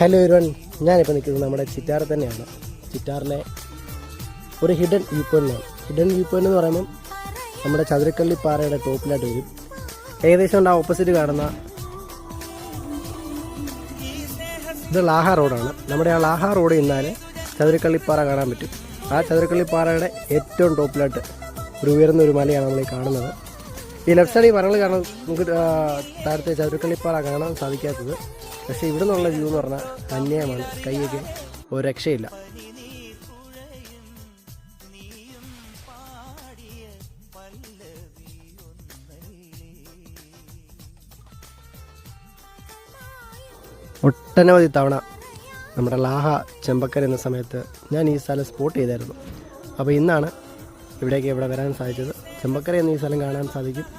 Hello everyone, ഞാനിപ്പോൾ നിൽക്കുന്നത് നമ്മുടെ ചിറ്റാറിൽ തന്നെയാണ്. ചിറ്റാറിലെ ഒരു ഹിഡൻ വ്യൂ പോയിൻ്റാണ്. ഹിഡൻ വ്യൂ പോയിൻ്റ് എന്ന് പറയുമ്പം നമ്മുടെ ചതുരക്കള്ളി പാറയുടെ ടോപ്പിലായിട്ട് വരും. ഏകദേശം ആ ഓപ്പോസിറ്റ് കാണുന്ന ഇത് ലാഹ റോഡാണ്. നമ്മുടെ ആ ലാഹ റോഡ് നിന്നാൽ ചതുരക്കള്ളിപ്പാറ കാണാൻ പറ്റും. ആ ചതുരക്കള്ളിപ്പാറയുടെ ഏറ്റവും ടോപ്പിലായിട്ട് ഒരു ഉയർന്ന ഒരു മലയാണ് നമ്മൾ ഈ കാണുന്നത്. ഈ ലെഫ്റ്റ് സൈഡിൽ മരങ്ങൾ കാണാൻ നമുക്ക് താഴത്തെ ചതുരക്കള്ളിപ്പാറ കാണാൻ സാധിക്കാത്തത്. പക്ഷേ ഇവിടെ നിന്നുള്ള വ്യൂ എന്ന് പറഞ്ഞാൽ അന്യമാണ്. കൈയൊക്കെ ഒരു രക്ഷയില്ല. ഒട്ടനവധി തവണ നമ്മുടെ ലാഹ ചെമ്പക്കര എന്ന സമയത്ത് ഞാൻ ഈ സ്ഥലം സ്പോട്ട് ചെയ്തായിരുന്നു. അപ്പോൾ ഇന്നാണ് ഇവിടെ വരാൻ സാധിച്ചത്. ചെമ്പക്കര എന്ന ഈ സ്ഥലം കാണാൻ സാധിക്കും.